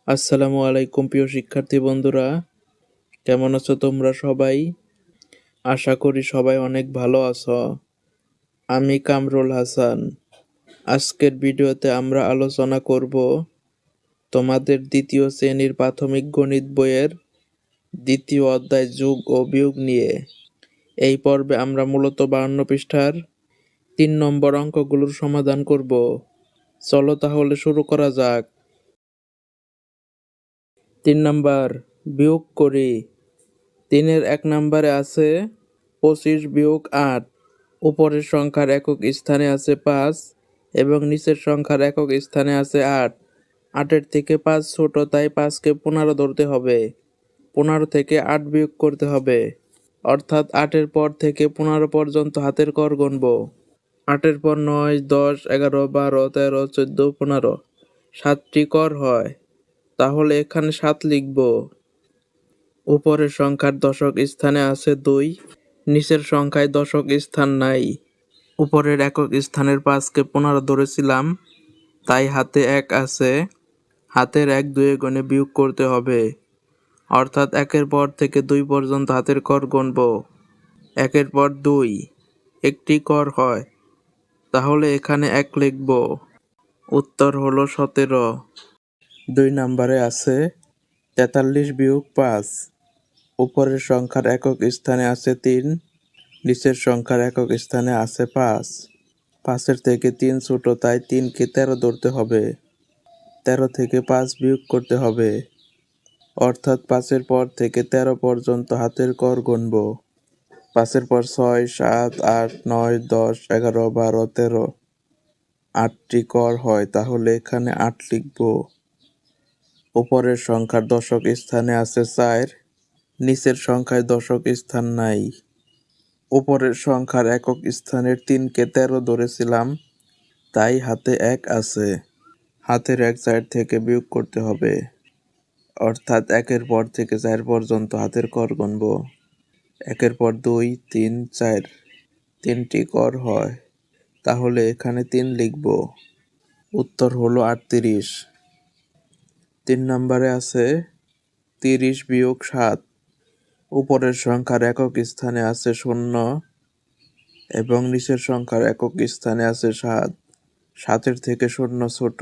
আসসালামু আলাইকুম প্রিয় শিক্ষার্থী বন্ধুরা, কেমন আছো তোমরা সবাই? আশা করি সবাই অনেক ভালো আছো। আমি কামরুল হাসান। আজকের ভিডিওতে আমরা আলোচনা করব তোমাদের দ্বিতীয় শ্রেণীর প্রাথমিক গণিত বইয়ের দ্বিতীয় অধ্যায় যোগ ও বিয়োগ নিয়ে। এই পর্বে আমরা মূলত 52 পৃষ্ঠার 3 নম্বর অঙ্কগুলোর সমাধান করব। চলো তাহলে শুরু করা যাক। 3 নাম্বার, বিয়োগ করি। 3-এর 1 নম্বরে আছে 25-8। উপরের সংখ্যার একক স্থানে আছে 5 এবং নিচের সংখ্যার একক স্থানে আছে 8। 8-এর থেকে 5 ছোট, তাই 5কে 15 ধরতে হবে। 15 থেকে 8 বিয়োগ করতে হবে, অর্থাৎ 8-এর পর থেকে 15 পর্যন্ত হাতের কর গুনব। 8-এর পর 9, 10, 11, 12, 13, 14, 15 7টি কর হয়, তাহলে এখানে 7 লিখব। উপরের সংখ্যার দশক স্থানে আছে 2, নিচের সংখ্যায় দশক স্থান নাই। উপরের একক স্থানের 5কে 15 ধরেছিলাম, তাই হাতে 1 আছে। হাতের 1 2 গুণে বিয়োগ করতে হবে, অর্থাৎ 1-এর পর থেকে 2 পর্যন্ত হাতের কর গুনব। 1-এর পর 2 একটি কর হয়, তাহলে এখানে 1 লিখব। উত্তর হলো 17। 2 নম্বরে আছে 43-5। উপরের সংখ্যার একক স্থানে আছে 3, নিচের সংখ্যার একক স্থানে আছে 5। 5-এর থেকে 3 ছোট, তাই 3কে 13 ধরতে হবে। 13 থেকে 5 বিয়োগ করতে হবে, অর্থাৎ 5-এর পর থেকে 13 পর্যন্ত হাতের কর গুনব। 5-এর পর 6, 7, 8, 9, 10, 11, 12, 13 8টি কর হয়, তাহলে এখানে 8 লিখব। উপরের সংখ্যার দশক স্থানে আছে 4, নিচের সংখ্যায় দশক স্থান নাই। উপরের সংখ্যার একক স্থানের 3কে 13 ধরেছিলাম, তাই হাতে 1 আছে। হাতের 1 4 থেকে বিয়োগ করতে হবে, অর্থাৎ 1-এর পর থেকে 4 পর্যন্ত হাতের কর গুনব। 1-এর পর 2, 3, 4 3টি কর হয়, তাহলে এখানে 3 লিখব। উত্তর হলো 38। 3 নম্বরে আছে 30-7। উপরের সংখ্যার একক স্থানে আছে 0 এবং নিচের সংখ্যার একক স্থানে আছে 7। 7-এর থেকে 0 ছোট,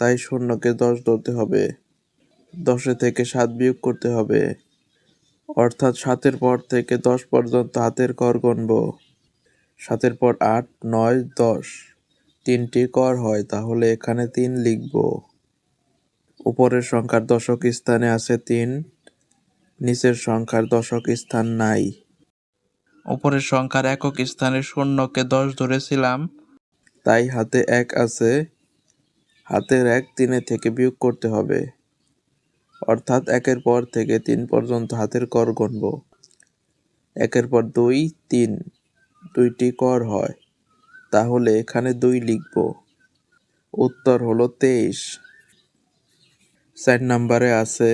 তাই 0কে 10 ধরতে হবে। 10 থেকে 7 বিয়োগ করতে হবে, অর্থাৎ 7-এর পর থেকে 10 পর্যন্ত হাতের কর গুনব। 7-এর পর 8, 9, 10 3টি কর হয়, তাহলে এখানে 3 লিখব। উপরের সংখ্যার দশক স্থানে আছে 3, নিচের সংখ্যার দশক স্থান নাই। উপরের সংখ্যার একক স্থানে 0কে 10 ধরেছিলাম, তাই হাতে 1 আছে। হাতের 1 3 থেকে বিয়োগ করতে হবে, অর্থাৎ 1-এর পর থেকে 3 পর্যন্ত হাতের কর গুনব। 1-এর পর 2, 3 2টি কর হয়, তাহলে এখানে 2 লিখব। উত্তর হলো 23। 4 নম্বরে আছে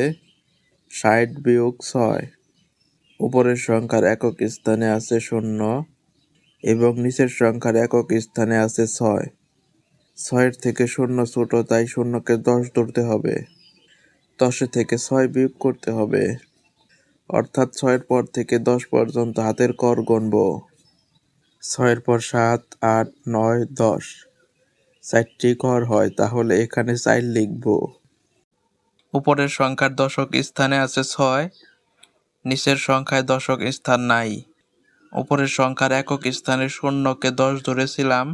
60-6। উপরের সংখ্যার একক স্থানে আছে 0 এবং নিচের সংখ্যার একক স্থানে আছে 6। 6-এর থেকে 0 ছোট, তাই 0কে 10 ধরতে হবে। 10 থেকে 6 বিয়োগ করতে হবে, অর্থাৎ 6-এর পর থেকে 10 পর্যন্ত হাতের কর গুনব। 6-এর পর 7, 8, 9, 10 4টি কর হয়, তাহলে এখানে 4 লিখব। উপরের সংখ্যার দশক স্থানে আছে 6, নিচের সংখ্যায় দশক স্থান নাই। উপরের সংখ্যার একক স্থানে 0কে 10 ধরেছিলাম,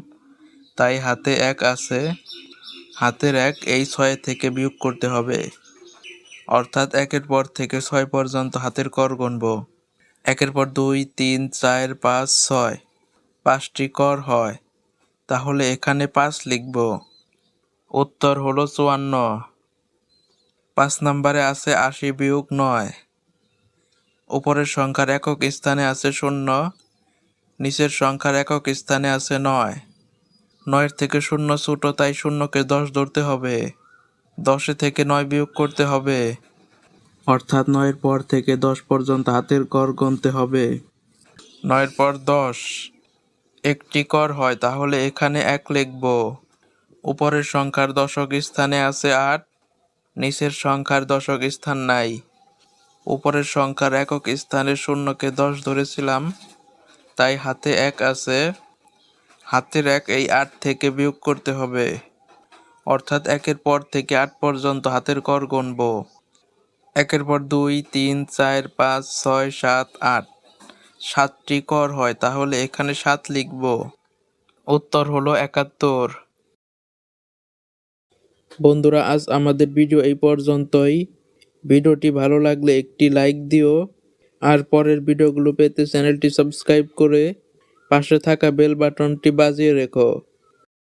তাই হাতে 1 আছে। হাতের 1 এই 6 থেকে বিয়োগ করতে হবে, অর্থাৎ 1-এর পর থেকে 6 পর্যন্ত হাতের কর গুনব। 1-এর পর 2, 3, 4, 5, 6 5টি কর হয়, তাহলে এখানে 5 লিখব। উত্তর হলো 54। 5 নম্বরে আছে 80-9। উপরের সংখ্যার একক স্থানে আছে 0, নিচের সংখ্যার একক স্থানে আছে 9। 9-এর থেকে 0 ছোট, তাই 0কে 10 ধরতে হবে। 10 থেকে 9 বিয়োগ করতে হবে, অর্থাৎ 9-এর পর থেকে 10 পর্যন্ত হাতের কর গুনতে হবে। 9-এর পর 10 একটি কর হয়, তাহলে এখানে 1 লিখব। উপরের সংখ্যার দশক স্থানে আছে 8, নিচের সংখ্যার দশক স্থান নাই। উপরের সংখ্যার একক স্থানে শূন্যকে 10 ধরেছিলাম, তাই হাতে 1 আছে। হাতের 1 এই 8 থেকে বিয়োগ করতে হবে, অর্থাৎ 1-এর পর থেকে 8 পর্যন্ত হাতের কর গুনব। 1-এর পর 2, 3, 4, 5, 6, 7, 8 7টি কর হয়, তাহলে এখানে 7 লিখব। উত্তর হলো 71। বন্ধুরা, আজ আমাদের ভিডিও এই পর্যন্তই। ভিডিওটি ভালো লাগলে একটি লাইক দিও, আর পরের ভিডিওগুলো পেতে চ্যানেলটি সাবস্ক্রাইব করে পাশে থাকা বেল বাটনটি বাজিয়ে রেখো।